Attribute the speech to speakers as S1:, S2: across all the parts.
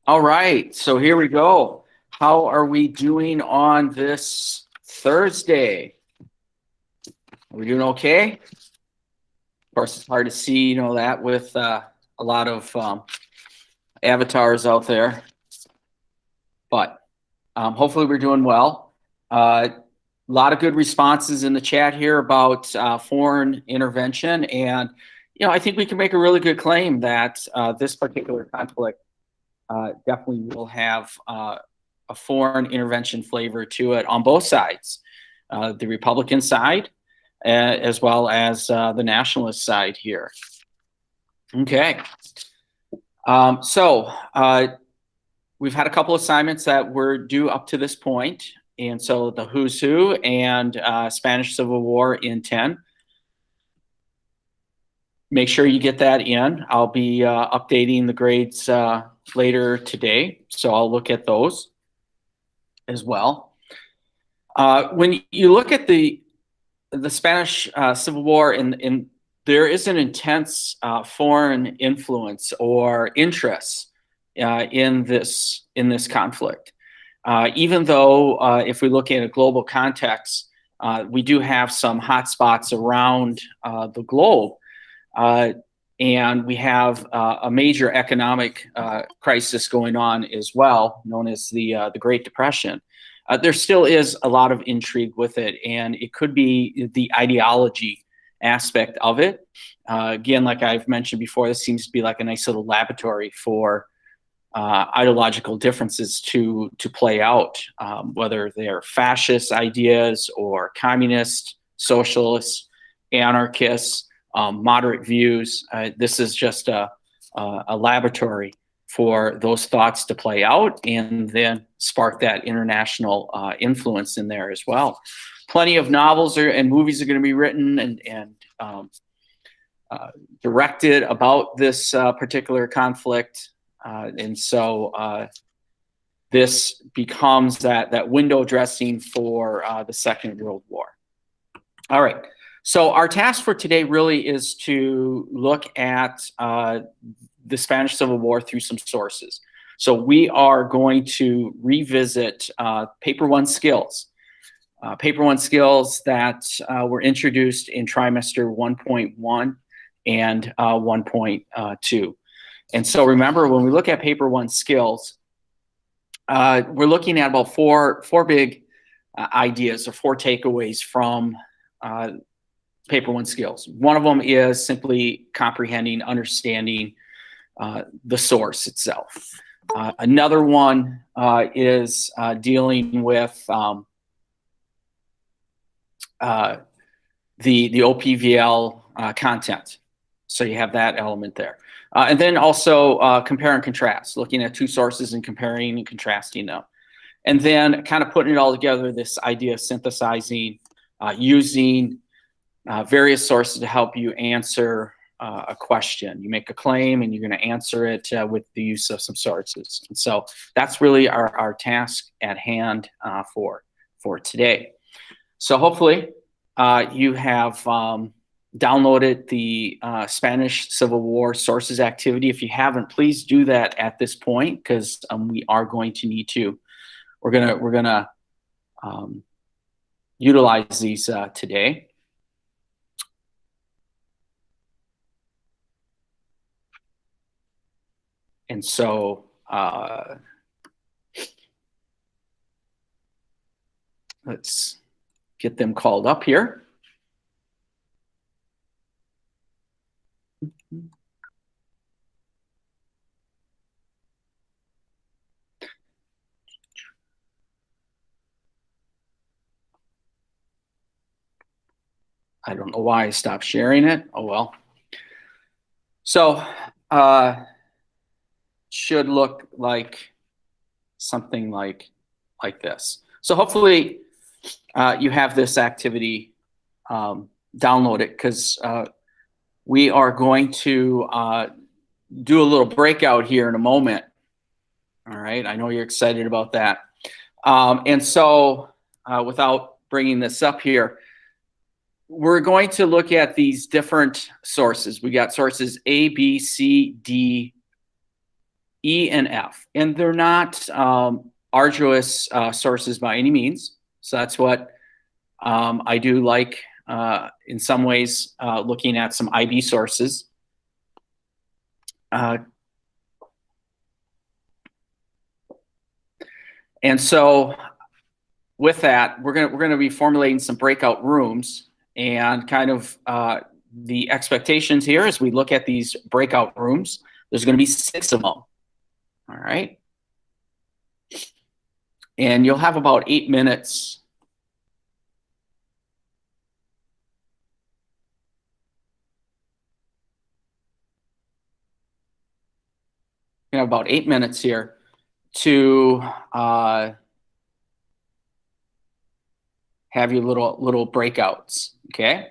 S1: All right, so here we go. How are we doing on this Thursday? Are we doing okay? Of course, it's hard to see, that with a lot of avatars out there, but hopefully we're doing well. A lot of good responses in the chat here about foreign intervention, and I think we can make a really good claim that this particular conflict definitely will have a foreign intervention flavor to it on both sides, the Republican side as well as the nationalist side here. Okay. So we've had a couple assignments that were due up to this point. And so the Who's Who and Spanish Civil War in 10. Make sure you get that in. I'll be updating the grades later today, so I'll look at those as well. When you look at the Spanish Civil War, and there is an intense foreign influence or interest in this conflict. Even though if we look at a global context, we do have some hotspots around the globe. And we have a major economic crisis going on as well, known as the Great Depression. There still is a lot of intrigue with it, and it could be the ideology aspect of it. Again, like I've mentioned before, this seems to be like a nice little laboratory for ideological differences to play out, whether they're fascist ideas or communist, socialist, anarchists, moderate views. This is just a laboratory for those thoughts to play out and then spark that international influence in there as well. Plenty of novels and movies are going to be written and directed about this particular conflict. And so this becomes that window dressing for the Second World War. All right. So our task for today really is to look at the Spanish Civil War through some sources. So we are going to revisit Paper One skills. Paper One skills that were introduced in trimester 1.1 and 1.2. And so remember, when we look at Paper One skills, we're looking at about four big ideas or four takeaways from Paper One skills. One of them is simply comprehending, understanding the source itself. Another one is dealing with the OPVL content. So you have that element there. And then also compare and contrast, looking at two sources and comparing and contrasting them. And then kind of putting it all together, this idea of synthesizing, using various sources to help you answer a question. You make a claim and you're going to answer it with the use of some sources. And so that's really our task at hand for today. So hopefully you have downloaded the Spanish Civil War sources activity. If you haven't, please do that at this point, because we are going to need to. We're gonna utilize these today. And so let's get them called up here. I don't know why I stopped sharing it. Oh, well. So should look like something like this. So hopefully you have this activity downloaded, because we are going to do a little breakout here in a moment. All right, I know you're excited about that. And so without bringing this up here, we're going to look at these different sources. We got sources A, B, C, D, E, and F. And they're not arduous sources by any means. So that's what I do like in some ways looking at some IB sources. And so with that, we're gonna be formulating some breakout rooms, and kind of the expectations here as we look at these breakout rooms. There's going to be 6 of them. All right, and you'll have about 8 minutes. You have about 8 minutes here to have your little breakouts, okay?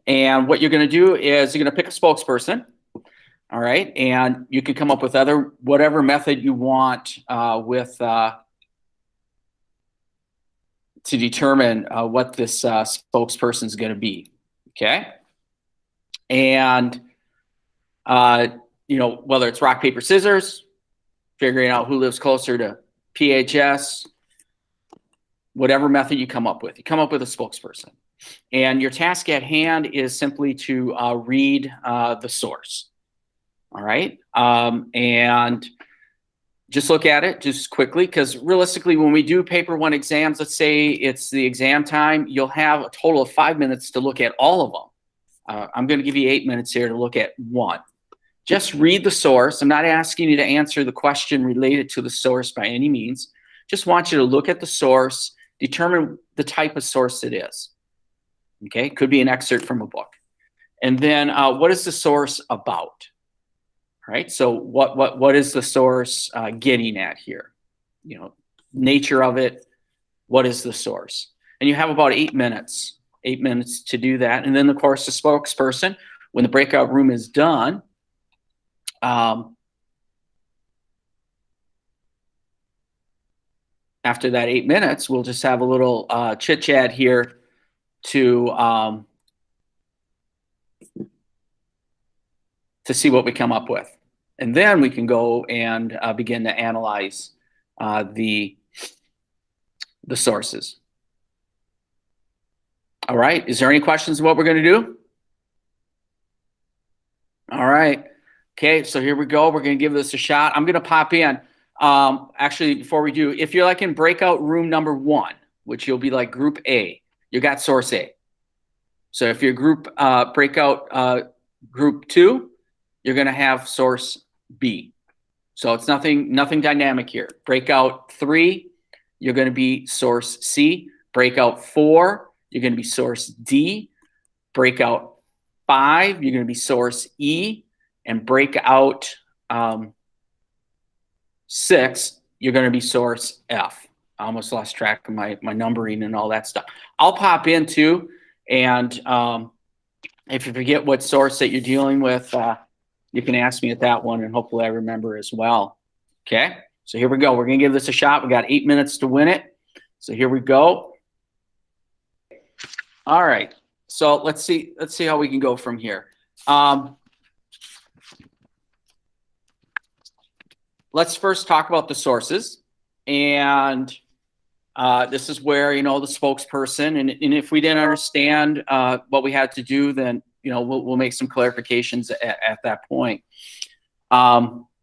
S1: And what you're going to do is you're going to pick a spokesperson, all right? And you can come up with whatever method you want to determine what this spokesperson is going to be, okay? And you know, whether it's rock, paper, scissors, figuring out who lives closer to PHS, whatever method you come up with a spokesperson. And your task at hand is simply to read the source. All right. And just look at it just quickly, because realistically, when we do paper 1 exams, let's say it's the exam time, you'll have a total of 5 minutes to look at all of them. I'm going to give you 8 minutes here to look at one. Just read the source. I'm not asking you to answer the question related to the source by any means. Just want you to look at the source, determine the type of source it is. Okay, could be an excerpt from a book. And then what is the source about? All right, so what is the source getting at here? You know, nature of it, what is the source? And you have about 8 minutes, 8 minutes to do that. And then, of course, the spokesperson, when the breakout room is done, after that 8 minutes, we'll just have a little chit chat here to see what we come up with. And then we can go and begin to analyze the sources. All right, is there any questions of what we're going to do? All right. Okay, so here we go. We're going to give this a shot. I'm going to pop in. Actually, before we do, if you're like in breakout room number 1, which you'll be like group A, you got source A. So if you're breakout group 2, you're going to have source B. So it's nothing dynamic here. Breakout 3, you're going to be source C. Breakout 4, you're going to be source D. Breakout 5, you're going to be source E. And breakout 6, you're going to be source F. I almost lost track of my numbering and all that stuff. I'll pop in too, and if you forget what source that you're dealing with, you can ask me at that one, and hopefully I remember as well. Okay, so here we go. We're going to give this a shot. We got 8 minutes to win it. So here we go. All right. So let's see how we can go from here. Let's first talk about the sources, and this is where, you know, the spokesperson, and if we didn't understand what we had to do, then, you know, we'll make some clarifications at that point.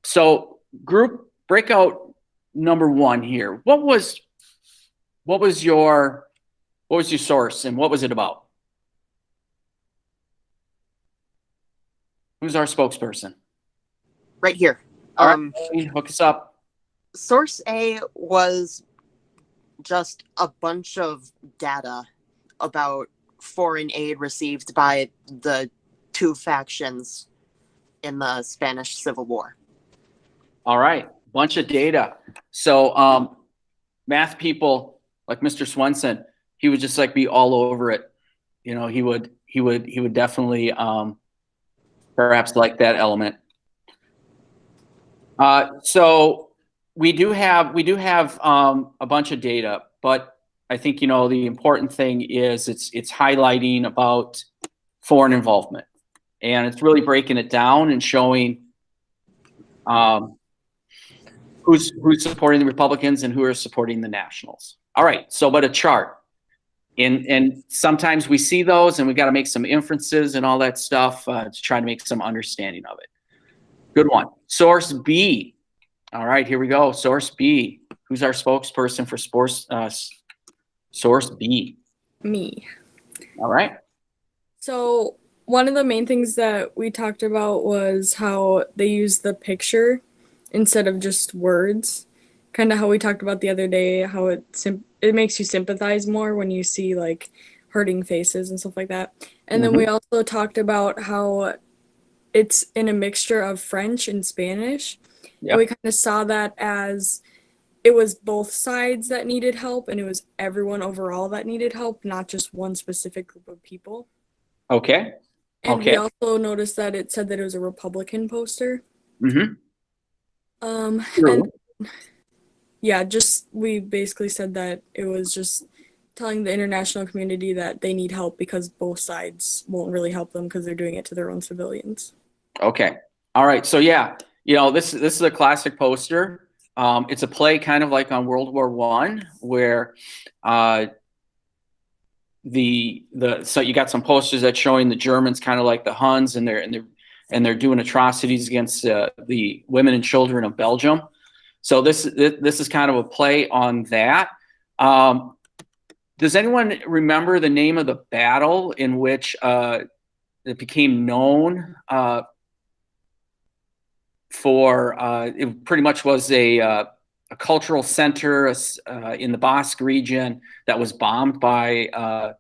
S1: So group breakout number 1 here. What was your source, and what was it about? Who's our spokesperson?
S2: Right here.
S1: All right, hook us up.
S2: Source A was just a bunch of data about foreign aid received by the 2 factions in the Spanish Civil War. All
S1: right, bunch of data. So math people like Mr. Swenson, he would just like be all over it. You know, he would definitely perhaps like that element. So we do have a bunch of data, but I think, you know, the important thing is it's highlighting about foreign involvement, and it's really breaking it down and showing who's supporting the Republicans and who are supporting the Nationals. All right, so but a chart. And sometimes we see those and we got to make some inferences and all that stuff to try to make some understanding of it. Good one. Source B. All right, here we go. Source B. Who's our spokesperson for Source B?
S3: Me.
S1: All right.
S3: So one of the main things that we talked about was how they use the picture instead of just words. Kind of how we talked about the other day, how it makes you sympathize more when you see like hurting faces and stuff like that. And then we also talked about how it's in a mixture of French and Spanish.
S1: Yep.
S3: And we kind of saw that as it was both sides that needed help and it was everyone overall that needed help, not just one specific group of people.
S1: Okay.
S3: And
S1: Okay.
S3: we also noticed that it said that it was a Republican poster.
S1: Mm-hmm.
S3: And yeah, just we basically said that it was just telling the international community that they need help because both sides won't really help them because they're doing it to their own civilians.
S1: Okay. All right. So yeah, this is a classic poster. It's a play kind of like on World War I, where so you got some posters that showing the Germans kind of like the Huns, and they're doing atrocities against the women and children of Belgium. So this is kind of a play on that. Does anyone remember the name of the battle in which it became known for? It pretty much was a cultural center in the Basque region that was bombed by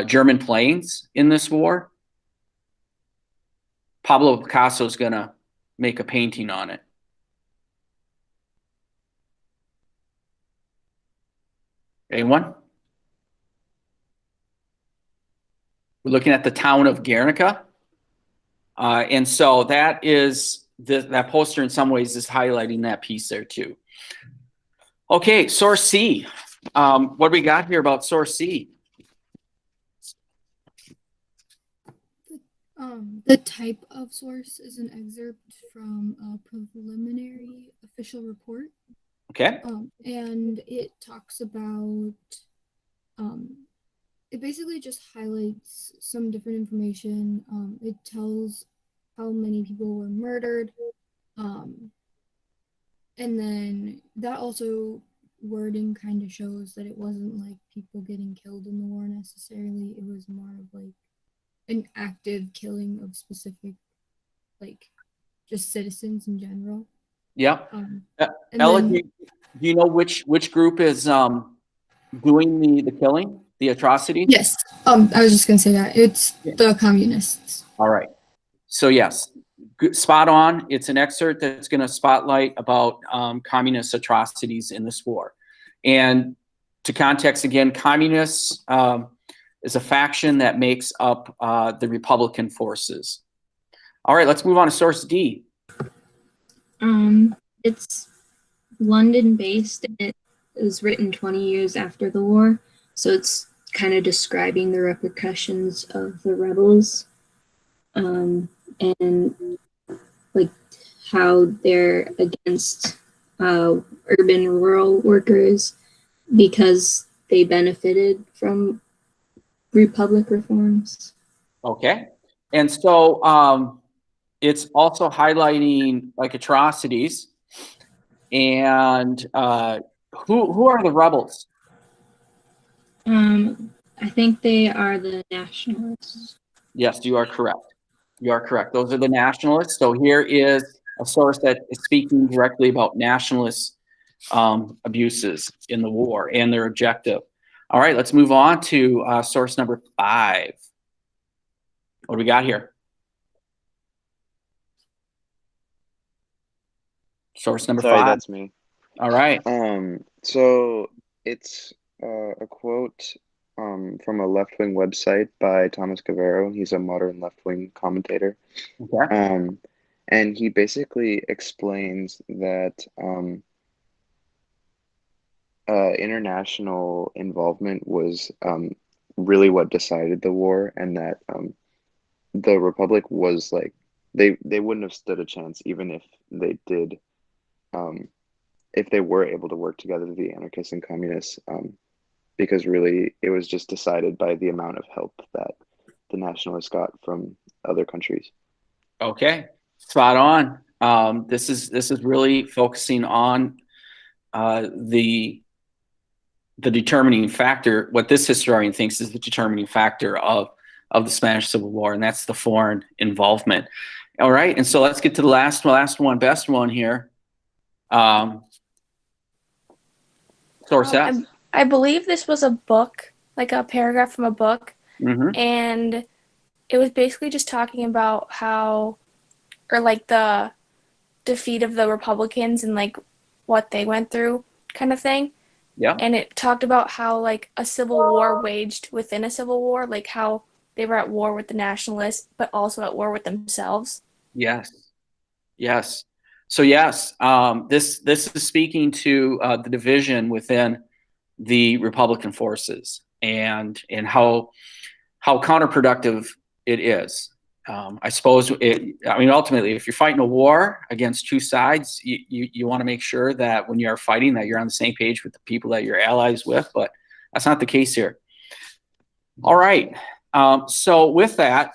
S1: German planes in this war. Pablo Picasso's gonna make a painting on it. Anyone? We're looking at the town of Guernica. And so that is that poster in some ways is highlighting that piece there too. Okay, source C. What do we got here about source C?
S4: The type of source is an excerpt from a preliminary official report.
S1: Okay.
S4: And it talks about, it basically just highlights some different information. It tells how many people were murdered. And then that also wording kind of shows that it wasn't like people getting killed in the war necessarily. It was more of like an active killing of specific, like just citizens in general.
S1: Yep.
S4: And
S1: Ella,
S4: then,
S1: do you know which group is doing the killing, the atrocity?
S4: yes, I was just gonna say that it's the communists.
S1: All right. So yes, spot on. It's an excerpt that's going to spotlight about communist atrocities in this war. And to context again, communists is a faction that makes up the Republican forces. All right, let's move on to source D.
S5: It's London-based, and it was written 20 years after the war, so it's kind of describing the repercussions of the rebels, and like how they're against urban rural workers because they benefited from Republic reforms.
S1: Okay. And so it's also highlighting like atrocities. And who are the rebels?
S5: I think they are the nationalists.
S1: Yes, you are correct. You are correct. Those are the nationalists. So here is a source that is speaking directly about nationalist abuses in the war and their objective. All right, let's move on to source number 5. What do we got here? Source number 5.
S6: Sorry, that's me.
S1: All right.
S6: So it's a quote from a left-wing website by Thomas Cavero. He's a modern left-wing commentator.
S1: Okay.
S6: And he basically explains that international involvement was really what decided the war, and that the Republic was like they wouldn't have stood a chance even if they did if they were able to work together, the anarchists and communists, because really it was just decided by the amount of help that the nationalists got from other countries.
S1: Okay, spot on. This is really focusing on the determining factor. What this historian thinks is the determining factor of the Spanish Civil War, and that's the foreign involvement. All right, and so let's get to the last one, best one here. Source F.
S7: I believe this was a book, like a paragraph from a book,
S1: Mm-hmm.
S7: and it was basically just talking about how, or like the defeat of the Republicans and like what they went through, kind of thing.
S1: Yeah.
S7: And it talked about how like a civil war waged within a civil war, like how they were at war with the nationalists, but also at war with themselves.
S1: Yes. Yes. So yes, this is speaking to the division within the Republican forces and how counterproductive it is. I suppose ultimately, if you're fighting a war against two sides, you want to make sure that when you are fighting that you're on the same page with the people that you're allies with, but that's not the case here. All right. So with that,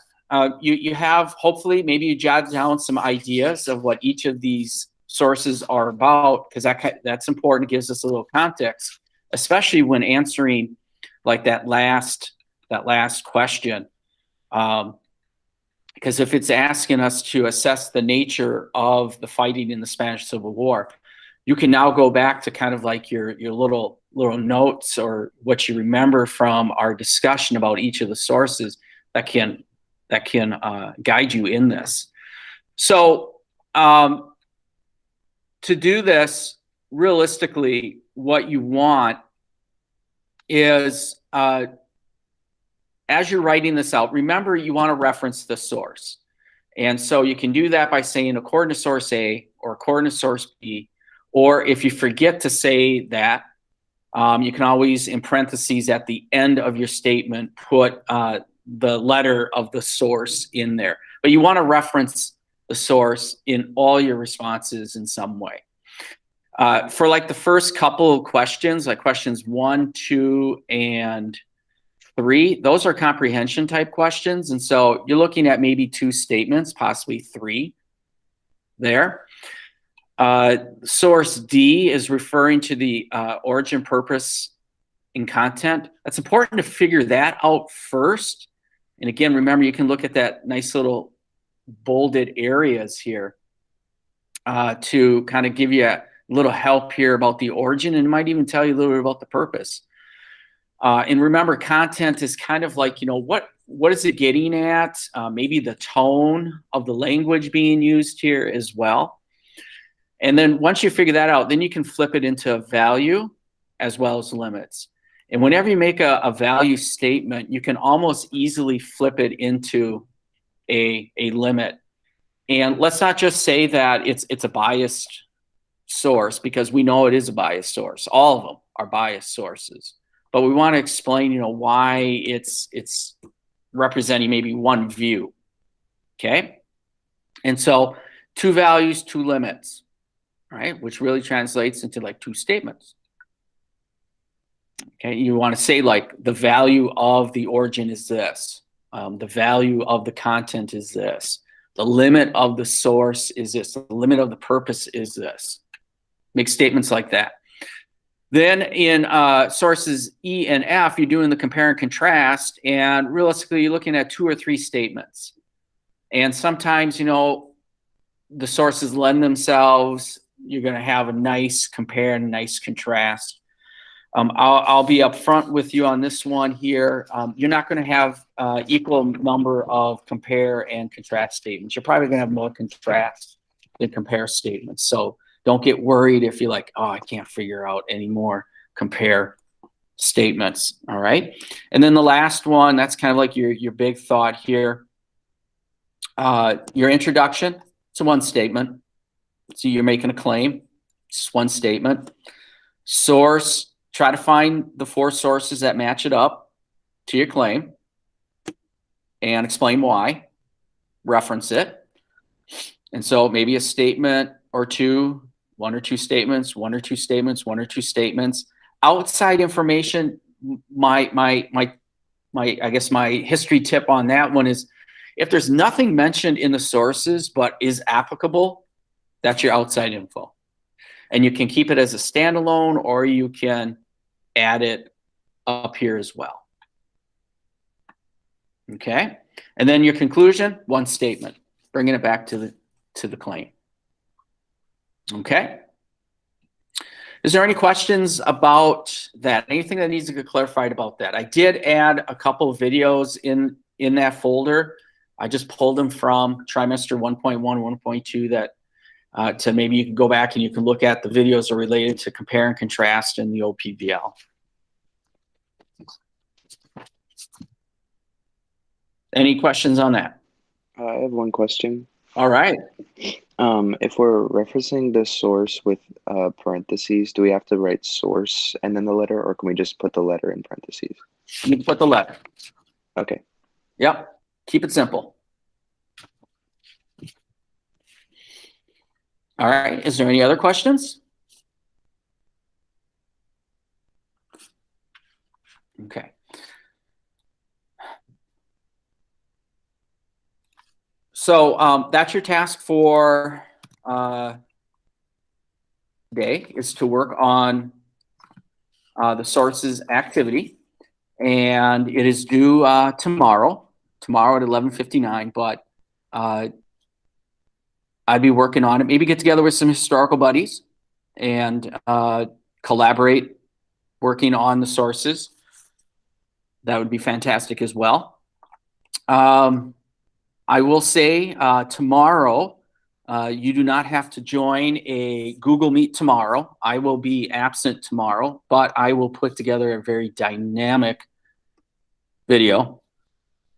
S1: you have, hopefully, maybe you jot down some ideas of what each of these sources are about, because that's important. It gives us a little context, especially when answering like that last question. Because if it's asking us to assess the nature of the fighting in the Spanish Civil War, you can now go back to kind of like your little notes or what you remember from our discussion about each of the sources that can guide you in this. So to do this realistically, what you want is as you're writing this out, remember you want to reference the source. And so you can do that by saying according to source A or according to source B, or if you forget to say that, you can always in parentheses at the end of your statement put the letter of the source in there. But you want to reference the source in all your responses in some way. For like the first couple of questions, like questions 1, 2, and 3, those are comprehension type questions. And so you're looking at maybe 2 statements, possibly 3 there. Source D is referring to the origin, purpose, and content. It's important to figure that out first. And again, remember, you can look at that nice little bolded areas here to kind of give you a little help here about the origin, and it might even tell you a little bit about the purpose. And remember, content is kind of like, what is it getting at? Maybe the tone of the language being used here as well. And then once you figure that out, then you can flip it into value as well as limits. And whenever you make a value statement, you can almost easily flip it into a limit. And let's not just say that it's a biased source, because we know it is a biased source. All of them are biased sources. But we want to explain, why it's representing maybe one view. Okay? And so 2 values, 2 limits, right? Which really translates into like 2 statements. Okay, you want to say like the value of the origin is this. The value of the content is this. The limit of the source is this. The limit of the purpose is this. Make statements like that. Then in sources E and F, you're doing the compare and contrast, and realistically, you're looking at 2 or 3 statements. And sometimes, the sources lend themselves. You're going to have a nice compare and a nice contrast. I'll be upfront with you on this one here. You're not going to have equal number of compare and contrast statements. You're probably going to have more contrast than compare statements. So don't get worried if you're like, oh, I can't figure out any more compare statements. All right. And then the last one, that's kind of like your big thought here. Your introduction, it's 1 statement. So you're making a claim. It's 1 statement. Source, try to find the 4 sources that match it up to your claim and explain why. Reference it. And so maybe a statement or 2 one or two statements, one or two statements, one or two statements. Outside information, I guess my history tip on that one is if there's nothing mentioned in the sources but is applicable, that's your outside info. And you can keep it as a standalone, or you can add it up here as well. Okay. And then your conclusion, one statement, bringing it back to the claim. Okay. Is there any questions about that? Anything that needs to get clarified about that? I did add a couple of videos in that folder. I just pulled them from trimester 1.1, 1.2 that to maybe you can go back and you can look at the videos are related to compare and contrast in the OPVL. Any questions on that?
S6: I have one question.
S1: All right.
S6: If we're referencing the source with parentheses, do we have to write source and then the letter, or can we just put the letter in parentheses?
S1: You can put the letter.
S6: Okay.
S1: Yep. Keep it simple. All right. Is there any other questions? Okay. So that's your task for today, is to work on the sources activity, and it is due tomorrow at 11:59. But I'd be working on it. Maybe get together with some historical buddies and collaborate working on the sources. That would be fantastic as well. I will say tomorrow, you do not have to join a Google Meet tomorrow. I will be absent tomorrow, but I will put together a very dynamic video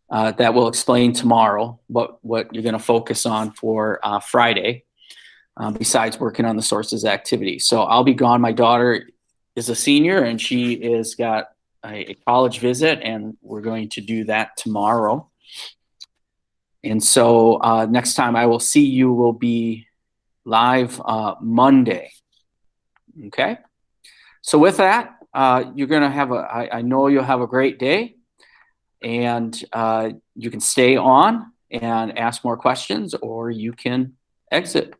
S1: that will explain tomorrow what you're going to focus on for Friday, besides working on the sources activity. So I'll be gone. My daughter is a senior and she is got a college visit, and we're going to do that tomorrow. And so next time I will see you will be live Monday. Okay. So with that, you're going to have I know you'll have a great day, and you can stay on and ask more questions, or you can exit.